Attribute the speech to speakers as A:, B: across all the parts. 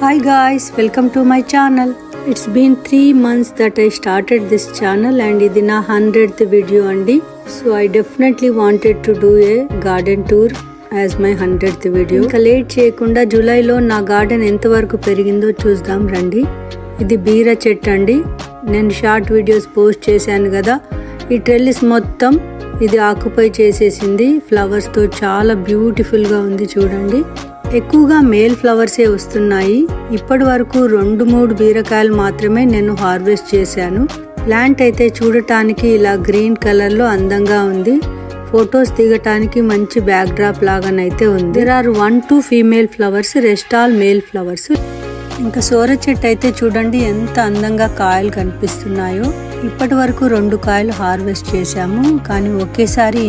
A: Hi guys, welcome to my channel. It's been 3 months that I started this channel and ఇది నా 100th video అండి. So I definitely wanted to do a garden tour as my 100th video. ఇంకా late చేయకుండా జూలైలో నా garden ఎంతవరకు పెరిగిందో చూద్దాం రండి. ఇది బీర చెట్టు అండి. నేను షార్ట్ వీడియోస్ పోస్ట్ చేశాను కదా. ఈ ట్రెల్లిస్ మొత్తం ఇది ఆక్యుపై చేసేసింది. ఫ్లవర్స్ తో చాలా బ్యూటిఫుల్ గా ఉంది చూడండి. ఎక్కువగా మేల్ ఫ్లవర్సే వస్తున్నాయి. ఇప్పటి వరకు 2-3 బీరకాయలు మాత్రమే నేను హార్వెస్ట్ చేశాను. ప్లాంట్ అయితే చూడటానికి ఇలా గ్రీన్ కలర్ లో అందంగా ఉంది. ఫొటోస్ దిగటానికి మంచి బ్యాక్ డ్రాప్ లాగానైతే ఉంది. There are 1-2 female flowers, rest all male flowers. ఇంకా సోర చెట్టు అయితే చూడండి ఎంత అందంగా కాయలు కనిపిస్తున్నాయో. ఇప్పటి వరకు 2 కాయలు హార్వెస్ట్ చేశాము, కానీ ఒకేసారి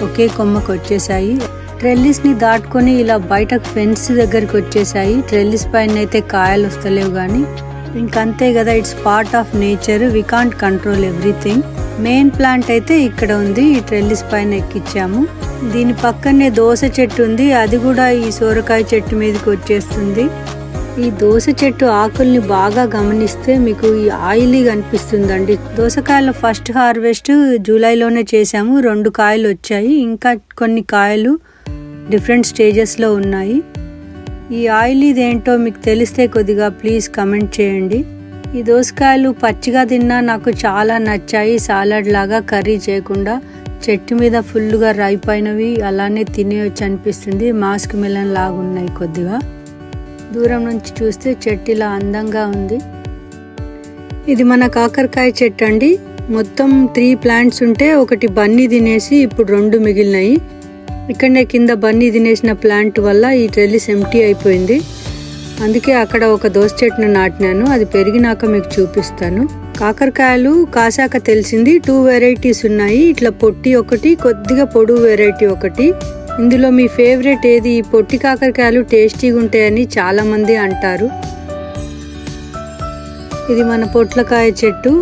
A: ఒకే కొమ్మకు వచ్చేసాయి. ట్రెల్లిస్ ని దాటుకొని ఇలా బయటకు ఫెన్స్ దగ్గరికి వచ్చేసాయి. ట్రెల్లిస్ పైన అయితే కాయలు వస్తలేవు గానీ ఇంకంతే కదా, it's part of nature, we can't control everything. Main plant అయితే ఇక్కడ ఉంది, ఈ ట్రెల్లిస్ పైన ఎక్కించాము. దీని పక్కనే దోస చెట్టు ఉంది, అది కూడా ఈ సోరకాయ చెట్టు మీదకి వచ్చేస్తుంది. ఈ దోస చెట్టు ఆకుల్ని బాగా గమనిస్తే మీకు ఈ ఆయిలీ కనిపిస్తుందండి. దోసకాయల ఫస్ట్ హార్వెస్ట్ జూలైలోనే చేసాము. 2 కాయలు వచ్చాయి, ఇంకా కొన్ని కాయలు డిఫరెంట్ స్టేజెస్లో ఉన్నాయి. ఈ ఆయిలీది ఏంటో మీకు తెలిస్తే కొద్దిగా ప్లీజ్ కమెంట్ చేయండి. ఈ దోసకాయలు పచ్చిగా తిన్నా నాకు చాలా నచ్చాయి. సాలడ్ లాగా కర్రీ చేయకుండా చెట్టు మీద ఫుల్గా రైపైనవి అలానే తినేయచ్చు అనిపిస్తుంది. మాస్క్ మెలన్ లాగా ఉన్నాయి. కొద్దిగా దూరం నుంచి చూస్తే చెట్టు ఇలా అందంగా ఉంది. ఇది మన కాకరకాయ చెట్టు అండి. మొత్తం 3 ప్లాంట్స్ ఉంటే ఒకటి బన్నీ తినేసి ఇప్పుడు 2 మిగిలినాయి. ఇక్కడనే కింద బన్నీ తినేసిన ప్లాంట్ వల్ల ఈ ట్రెల్లిస్ ఎంటీ అయిపోయింది. అందుకే అక్కడ ఒక దోస చెట్టును నాటినాను. అది పెరిగినాక మీకు చూపిస్తాను. కాకరకాయలు కాసాక తెలిసింది 2 వెరైటీస్ ఉన్నాయి. ఇట్లా పొట్టి ఒకటి, కొద్దిగా పొడుగు వెరైటీ ఒకటి. ఇందులో మీ ఫేవరెట్ ఏది? ఈ పొట్టి కాకరకాయలు టేస్టీగా ఉంటాయని చాలా మంది అంటారు. ఇది మన పొట్లకాయ చెట్టు.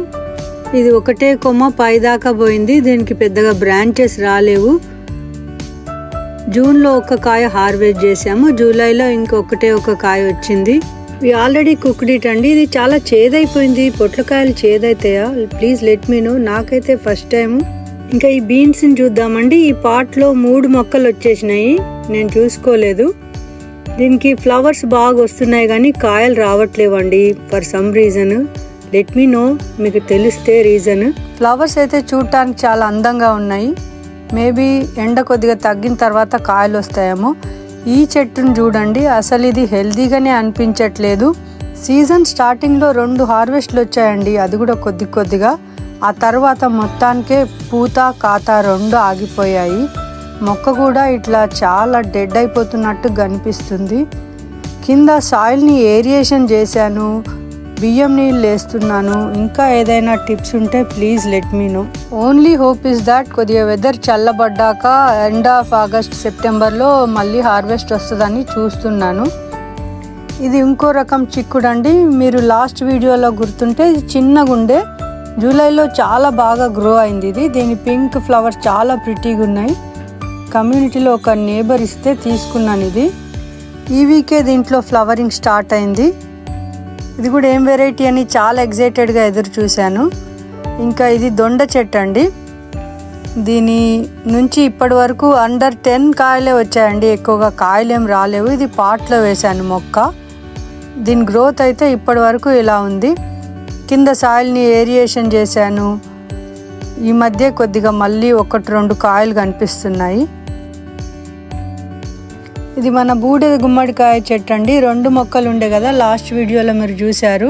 A: ఇది ఒకటే కొమ్మ పైదాకా పోయింది, దీనికి పెద్దగా బ్రాంచెస్ రాలేవు. జూన్లో 1 కాయ హార్వెస్ట్ చేసాము, జూలైలో ఇంకొకటే 1 కాయ వచ్చింది. ఇవి ఆల్రెడీ కుక్డ్ ఇట్ అండి. ఇది చాలా చేదైపోయింది. పొట్లకాయలు చేదైతాయా? Please let me know. నాకైతే ఫస్ట్ టైం. ఇంకా ఈ బీన్స్ ని చూద్దామండి. ఈ పాట్ లో 3 మొక్కలు వచ్చేసినాయి, నేను చూసుకోలేదు. దీనికి ఫ్లవర్స్ బాగా వస్తున్నాయి కానీ కాయలు రావట్లేవండి for some reason. Let me know, మీకు తెలిస్తే రీజన్. ఫ్లవర్స్ అయితే చూడటానికి చాలా అందంగా ఉన్నాయి. మేబీ ఎండ కొద్దిగా తగ్గిన తర్వాత కాయలు వస్తాయేమో. ఈ చెట్టును చూడండి, అసలు ఇది హెల్దీగానే అనిపించట్లేదు. సీజన్ స్టార్టింగ్లో 2 హార్వెస్ట్లు వచ్చాయండి, అది కూడా కొద్దిగా. ఆ తర్వాత మొత్తానికే పూత కాత 2 ఆగిపోయాయి. మొక్క కూడా ఇట్లా చాలా డెడ్ అయిపోతున్నట్టు కనిపిస్తుంది. కింద సాయిల్ని ఏరియేషన్ చేశాను, బియ్యం నీళ్ళు వేస్తున్నాను. ఇంకా ఏదైనా టిప్స్ ఉంటే please let me know. Only hope is that కొద్దిగా వెదర్ చల్లబడ్డాక ఎండ్ ఆఫ్ ఆగస్ట్ సెప్టెంబర్లో మళ్ళీ హార్వెస్ట్ వస్తుందని చూస్తున్నాను. ఇది ఇంకో రకం చిక్కుడు అండి. మీరు లాస్ట్ వీడియోలో గుర్తుంటే ఇది చిన్నగా ఉండే, జూలైలో చాలా బాగా గ్రో అయింది. దీని పింక్ ఫ్లవర్స్ చాలా ప్రిటీగా ఉన్నాయి. కమ్యూనిటీలో ఒక నేబర్ ఇస్తే తీసుకున్నాను. ఇది ఈ వీకే దీంట్లో ఫ్లవరింగ్ స్టార్ట్ అయింది. ఇది కూడా ఏం వెరైటీ అని చాలా ఎగ్జైటెడ్గా ఎదురు చూశాను. ఇంకా ఇది దొండ చెట్టు అండి. దీని నుంచి ఇప్పటి వరకు అండర్ 10 కాయలే వచ్చాయండి, ఎక్కువగా కాయలు ఏం రాలేవు. ఇది పాట్లో వేశాను మొక్క. దీని గ్రోత్ అయితే ఇప్పటి వరకు ఇలా ఉంది. కింద సాయిల్ని ఏరియేషన్ చేశాను. ఈ మధ్య కొద్దిగా మళ్ళీ 1-2 కాయలు కనిపిస్తున్నాయి. ఇది మన బూడిద గుమ్మడికాయ చెట్టు అండి. 2 మొక్కలు ఉండే కదా, లాస్ట్ వీడియోలో మీరు చూశారు.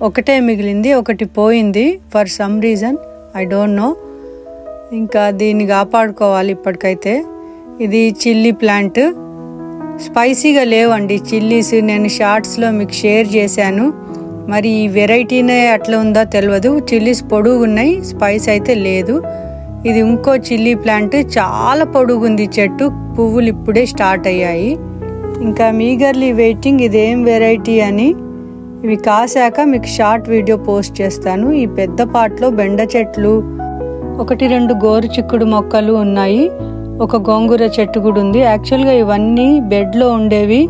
A: ఒకటే మిగిలింది, ఒకటి పోయింది for some reason, I don't know. ఇంకా దీన్ని కాపాడుకోవాలి ఇప్పటికైతే. ఇది చిల్లీ ప్లాంట్. స్పైసీగా లేవండి చిల్లీస్, నేను షార్ట్స్లో మీకు షేర్ చేశాను. మరి ఈ వెరైటీనే అట్లా ఉందో తెలియదు. చిల్లీస్ పొడుగున్నాయి, స్పైస్ అయితే లేదు. ఇది ఇంకో చిల్లీ ప్లాంట్, చాలా పొడుగుంది చెట్టు. పువ్వులు ఇప్పుడే స్టార్ట్ అయ్యాయి. ఇంకా మీగర్లీ వెయిటింగ్ ఇదేం వెరైటీ అని. ఇవి కాసాక మీకు షార్ట్ వీడియో పోస్ట్ చేస్తాను. ఈ పెద్ద పాట్లో బెండ చెట్లు, 1-2 గోరు చిక్కుడు మొక్కలు ఉన్నాయి. ఒక గోంగూర చెట్టు కూడా ఉంది. యాక్చువల్గా ఇవన్నీ బెడ్లో ఉండేవి,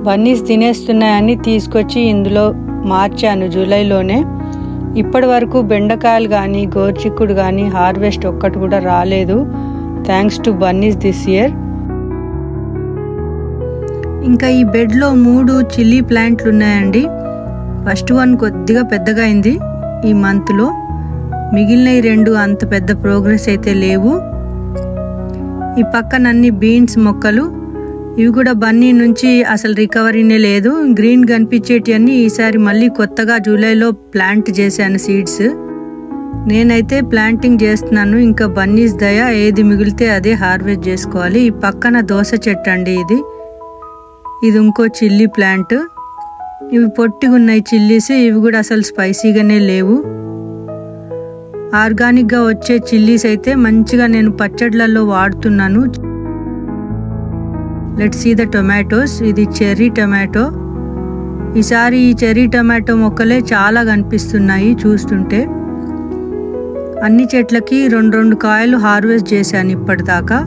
A: బన్నీస్ తినేస్తున్నాయని తీసుకొచ్చి ఇందులో మార్చాను జూలైలోనే. ఇప్పటి వరకు బెండకాయలు కానీ గోర్చిక్కుడు కానీ హార్వెస్ట్ ఒక్కటి కూడా రాలేదు, thanks to Bunny's this year. ఇంకా ఈ బెడ్లో 3 చిల్లీ ప్లాంట్లు ఉన్నాయండి. ఫస్ట్ వన్ కొద్దిగా పెద్దగా అయింది ఈ మంత్లో, మిగిలిన 2 అంత పెద్ద ప్రోగ్రెస్ అయితే లేవు. ఈ పక్కన అన్ని బీన్స్ మొక్కలు, ఇవి కూడా బన్నీ నుంచి అసలు రికవరీనే లేదు. గ్రీన్ కనిపించేటివన్నీ ఈసారి మళ్ళీ కొత్తగా జూలైలో ప్లాంట్ చేశాను సీడ్స్. నేనైతే ప్లాంటింగ్ చేస్తున్నాను, ఇంకా బన్నీస్ దయ, ఏది మిగిలితే అదే హార్వెస్ట్ చేసుకోవాలి. ఈ పక్కన దోస చెట్టు అండి, ఇది ఇంకో చిల్లీ ప్లాంట్. ఇవి పొట్టిగా ఉన్నాయి చిల్లీస్, ఇవి కూడా అసలు స్పైసీగానే లేవు. ఆర్గానిక్గా వచ్చే చిల్లీస్ అయితే మంచిగా నేను పచ్చళ్ళల్లో వాడుతున్నాను. Let's see the tomatoes. ఇది చెర్రీ టొమాటో. ఈసారి ఈ చెర్రీ టొమాటో మొక్కలే చాలా కనిపిస్తున్నాయి చూస్తుంటే. అన్ని చెట్లకి 2 కాయలు హార్వెస్ట్ చేశాను ఇప్పటిదాకా.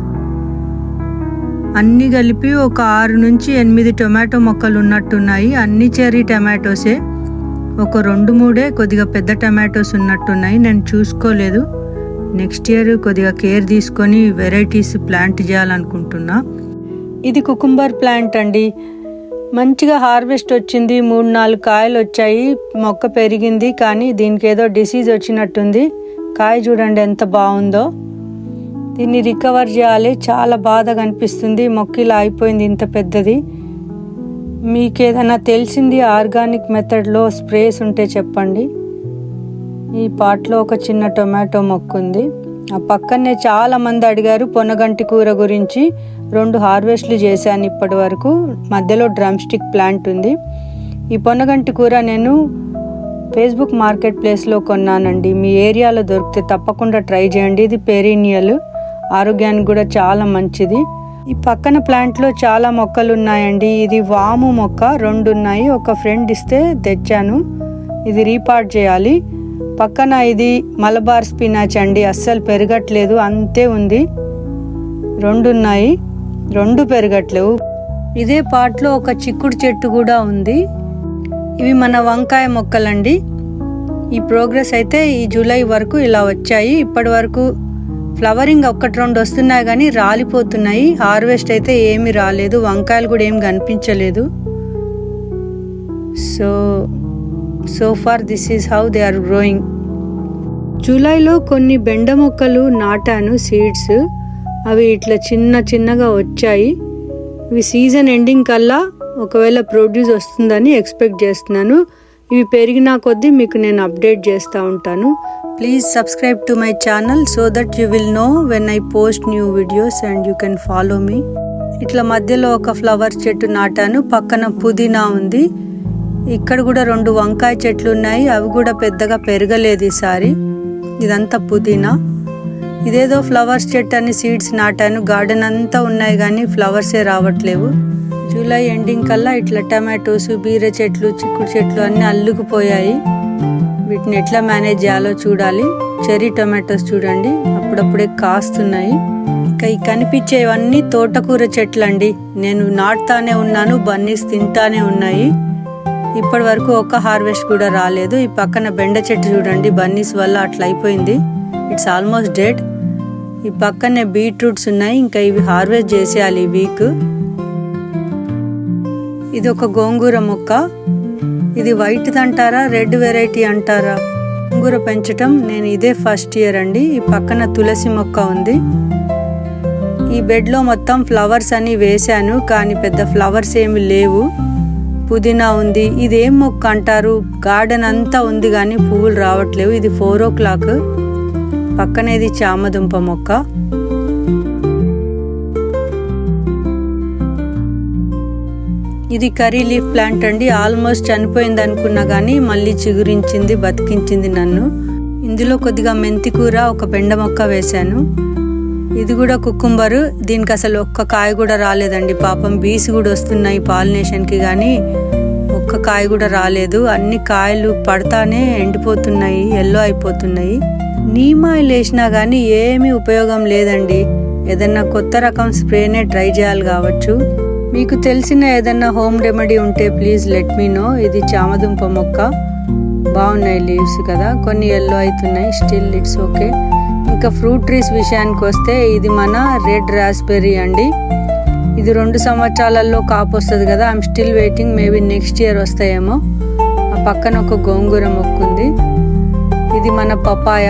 A: అన్నీ కలిపి ఒక 6 నుంచి 8 టొమాటో మొక్కలు ఉన్నట్టున్నాయి. అన్ని చెర్రీ టొమాటోసే, ఒక 2-3 కొద్దిగా పెద్ద టొమాటోస్ ఉన్నట్టున్నాయి, నేను చూసుకోలేదు. నెక్స్ట్ ఇయర్ కొద్దిగా కేర్ తీసుకొని వెరైటీస్ ప్లాంట్ చేయాలనుకుంటున్నా. ఇది కుకుంబర్ ప్లాంట్ అండి, మంచిగా హార్వెస్ట్ వచ్చింది. 3-4 కాయలు వచ్చాయి, మొక్క పెరిగింది. కానీ దీనికి ఏదో డిసీజ్ వచ్చినట్టుంది. కాయ చూడండి ఎంత బాగుందో. దీన్ని రికవర్ చేయాలి, చాలా బాధగా అనిపిస్తుంది. మొక్క ఇలా అయిపోయింది ఇంత పెద్దది. మీకు ఏదైనా తెలిసింది ఆర్గానిక్ మెథడ్లో స్ప్రేస్ ఉంటే చెప్పండి. ఈ పాట్లో ఒక చిన్న టొమాటో మొక్క ఉంది. ఆ పక్కనే చాలా మంది అడిగారు పొనగంటి కూర గురించి. 2 హార్వెస్ట్లు చేశాను ఇప్పటి వరకు. మధ్యలో డ్రమ్ స్టిక్ ప్లాంట్ ఉంది. ఈ పొనగంటి కూర నేను ఫేస్బుక్ మార్కెట్ ప్లేస్లో కొన్నానండి. మీ ఏరియాలో దొరికితే తప్పకుండా ట్రై చేయండి. ఇది పెరీనియల్, ఆరోగ్యానికి కూడా చాలా మంచిది. ఈ పక్కన ప్లాంట్లో చాలా మొక్కలు ఉన్నాయండి. ఇది వాము మొక్క 2 ఉన్నాయి, ఒక ఫ్రెండ్ ఇస్తే తెచ్చాను. ఇది రీపార్ట్ చేయాలి. పక్కన ఇది మలబార్ స్పినాచ్ అండి, అస్సలు పెరగట్లేదు, అంతే ఉంది. 2 ఉన్నాయి, 2 పెరగట్లేవు. ఇదే పాట్లో ఒక చిక్కుడు చెట్టు కూడా ఉంది. ఇవి మన వంకాయ మొక్కలండి. ఈ ప్రోగ్రెస్ అయితే ఈ జూలై వరకు ఇలా వచ్చాయి. ఇప్పటి వరకు ఫ్లవరింగ్ 1-2 వస్తున్నాయి కానీ రాలిపోతున్నాయి. హార్వెస్ట్ అయితే ఏమీ రాలేదు, వంకాయలు కూడా ఏమి కనిపించలేదు. So far this is how they are growing. జూలైలో కొన్ని బెండ మొక్కలు నాటాను సీడ్స్, అవి ఇట్లా చిన్నగా వచ్చాయి. ఇవి సీజన్ ఎండింగ్ కల్లా ఒకవేళ ప్రొడ్యూస్ వస్తుందని ఎక్స్పెక్ట్ చేస్తున్నాను. ఇవి పెరిగిన కొద్దీ మీకు నేను అప్డేట్ చేస్తూ ఉంటాను. Please subscribe to my channel so that you will know when I post new videos and you can follow me. ఇట్లా మధ్యలో ఒక ఫ్లవర్ చెట్టు నాటాను, పక్కన పుదీనా ఉంది. ఇక్కడ కూడా 2 వంకాయ చెట్లు ఉన్నాయి, అవి కూడా పెద్దగా పెరగలేదు ఈసారి. ఇదంతా పుదీనా. ఇదేదో ఫ్లవర్స్ చెట్టు అని సీడ్స్ నాటాను, గార్డెన్ అంతా ఉన్నాయి కానీ ఫ్లవర్సే రావట్లేవు. జూలై ఎండింగ్ కల్లా ఇట్లా టమాటోస్, బీర చెట్లు, చిక్కుడు చెట్లు అన్నీ అల్లుకుపోయాయి. వీటిని ఎట్లా మేనేజ్ చేయాలో చూడాలి. చెర్రీ టొమాటోస్ చూడండి అప్పుడప్పుడే కాస్తున్నాయి. ఇంకా ఈ కనిపించేవన్నీ తోటకూర చెట్లు అండి. నేను నాటుతానే ఉన్నాను, బన్నీస్ తింటానే ఉన్నాయి. ఇప్పటి వరకు ఒక హార్వెస్ట్ కూడా రాలేదు. ఈ పక్కన బెండ చెట్టు చూడండి, బన్నీస్ వల్ల అట్లా అయిపోయింది, ఇట్స్ ఆల్మోస్ట్ డెడ్. ఈ పక్కనే బీట్రూట్స్ ఉన్నాయి, ఇంకా ఇవి హార్వెస్ట్ చేసేయాలి ఈ వీక్. ఇది ఒక గోంగూర మొక్క. ఇది వైట్ అంటారా, రెడ్ వెరైటీ అంటారా? గోంగూర పెంచటం నేను ఇదే ఫస్ట్ ఇయర్ అండి. ఈ పక్కన తులసి మొక్క ఉంది. ఈ బెడ్లో మొత్తం ఫ్లవర్స్ అని వేశాను కానీ పెద్ద ఫ్లవర్స్ ఏమి లేవు. పుదీనా ఉంది. ఇదేం మొక్క అంటారు, గార్డెన్ అంతా ఉంది కానీ పువ్వులు రావట్లేవు. ఇది 4 o'clock. పక్కనేది చామదుంప మొక్క. ఇది కర్రీ లీఫ్ ప్లాంట్ అండి. ఆల్మోస్ట్ చనిపోయింది అనుకున్నా కానీ మళ్ళీ చిగురించింది, బతికించింది నన్ను. ఇందులో కొద్దిగా మెంతి కూర, ఒక బెండ మొక్క వేశాను. ఇది కూడా కుకుంబరు. దీనికి అసలు ఒక్క కాయ కూడా రాలేదండి. పాపం బీస్ కూడా వస్తున్నాయి పాలినేషన్కి కానీ ఒక్క కాయ కూడా రాలేదు. అన్ని కాయలు పడతానే ఎండిపోతున్నాయి, ఎల్లో అయిపోతున్నాయి. నీమ్ ఆయిల్ వేసినా కానీ ఏమీ ఉపయోగం లేదండి. ఏదన్నా కొత్త రకం స్ప్రేనే ట్రై చేయాలి కావచ్చు. మీకు తెలిసిన ఏదైనా హోమ్ రెమెడీ ఉంటే ప్లీజ్ లెట్ మీ నో. ఇది చామదుంప మొక్క, బాగున్నాయి లీవ్స్ కదా, కొన్ని ఎల్లో అవుతున్నాయి, స్టిల్ ఇట్స్ ఓకే. ఇంకా ఫ్రూట్ ట్రీస్ విషయానికి వస్తే ఇది మన రెడ్ రాస్బెర్రీ అండి. ఇది 2 సంవత్సరాలలో కాపు వస్తుంది కదా. I'm still waiting, maybe next year వస్తాయేమో. ఆ పక్కన ఒక గోంగూర మొక్క ఉంది. ఇది మన పపాయ.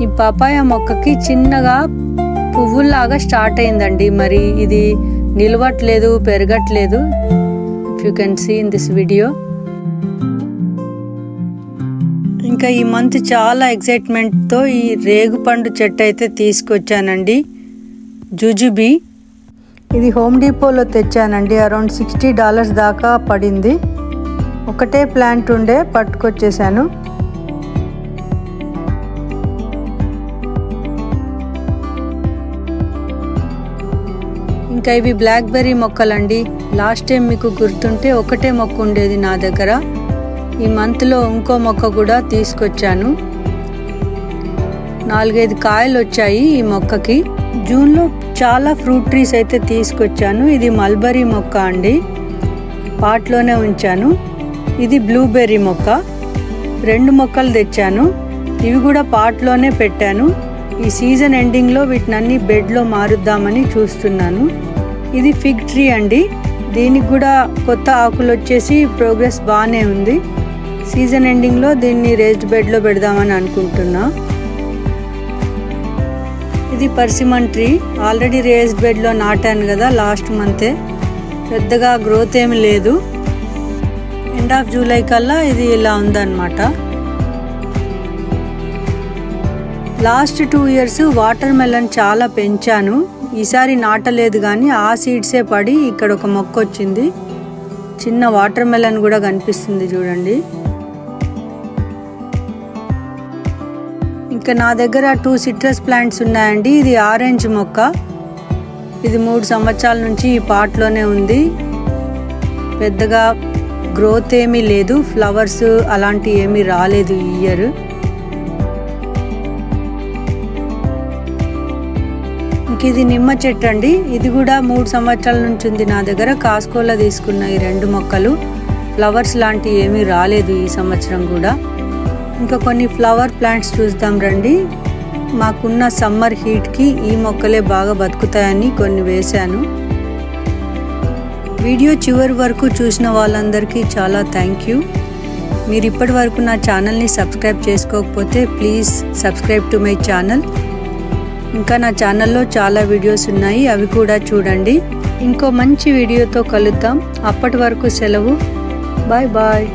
A: ఈ పపాయ మొక్కకి చిన్నగా పువ్వుల్లాగా స్టార్ట్ అయిందండి. మరి ఇది నిలవట్లేదు, పెరగట్లేదు. If you can see in this video. ఇంకా ఈ మంత్ చాలా ఎక్సైట్మెంట్తో ఈ రేగుపండు చెట్టు అయితే తీసుకొచ్చానండి, జుజుబీ. ఇది హోమ్ డిపోలో తెచ్చానండి. అరౌండ్ $60 దాకా పడింది. ఒకటే ప్లాంట్ ఉండే, పట్టుకొచ్చేసాను. ఇంకా ఇవి బ్లాక్ బెర్రీ మొక్కలండి. లాస్ట్ టైం మీకు గుర్తుంటే ఒకటే మొక్క ఉండేది నా దగ్గర. ఈ మంత్లో ఇంకో మొక్క కూడా తీసుకొచ్చాను. 4-5 కాయలు వచ్చాయి ఈ మొక్కకి. జూన్లో చాలా ఫ్రూట్ ట్రీస్ అయితే తీసుకొచ్చాను. ఇది మల్బరీ మొక్క అండి, పాట్లోనే ఉంచాను. ఇది బ్లూబెర్రీ మొక్క. 2 మొక్కలు తెచ్చాను. ఇవి కూడా పాట్లోనే పెట్టాను. ఈ సీజన్ ఎండింగ్లో వీటినన్నీ బెడ్లో మారుద్దామని చూస్తున్నాను. ఇది ఫిగ్ ట్రీ అండి. దీనికి కూడా కొత్త ఆకులు వచ్చేసి ప్రోగ్రెస్ బాగానే ఉంది. సీజన్ ఎండింగ్లో దీన్ని రేజ్డ్ బెడ్లో పెడదామని అనుకుంటున్నా. ఇది పర్సిమన్ ట్రీ. ఆల్రెడీ రేజ్డ్ బెడ్లో నాటాను కదా లాస్ట్ మంతే. పెద్దగా గ్రోత్ ఏమి లేదు. ఎండ్ ఆఫ్ జూలై కల్లా ఇది ఇలా ఉందన్నమాట. లాస్ట్ 2 ఇయర్స్ వాటర్ మెలన్ చాలా పెంచాను. ఈసారి నాటలేదు కానీ ఆ సీడ్సే పడి ఇక్కడ ఒక మొక్క వచ్చింది. చిన్న వాటర్ మెలన్ కూడా కనిపిస్తుంది చూడండి. ఇంకా నా దగ్గర 2 సిట్రస్ ప్లాంట్స్ ఉన్నాయండి. ఇది ఆరెంజ్ మొక్క. ఇది 3 సంవత్సరాల నుంచి ఈ పాట్లోనే ఉంది. పెద్దగా గ్రోత్ ఏమీ లేదు, ఫ్లవర్స్ అలాంటి ఏమీ రాలేదు ఈ ఇయర్. ఇది నిమ్మ చెట్టు అండి. ఇది కూడా 3 సంవత్సరాల నుంచి ఉంది నా దగ్గర. కాస్కోలో తీసుకున్న ఈ 2 మొక్కలు. ఫ్లవర్స్ లాంటి ఏమీ రాలేదు ఈ సంవత్సరం కూడా. ఇంకా కొన్ని ఫ్లవర్ ప్లాంట్స్ చూద్దాం రండి. మాకున్న సమ్మర్ హీట్కి ఈ మొక్కలే బాగా బతుకుతాయని కొన్ని వేశాను. వీడియో చివరి వరకు చూసిన వాళ్ళందరికీ చాలా థ్యాంక్ యూ. మీరు ఇప్పటి వరకు నా ఛానల్ని సబ్స్క్రైబ్ చేసుకోకపోతే please subscribe to my channel. ఇంకా నా ఛానల్లో చాలా వీడియోస్ ఉన్నాయి, అవి కూడా చూడండి. ఇంకో మంచి వీడియోతో కలుద్దాం. అప్పటి వరకు సెలవు. Bye bye.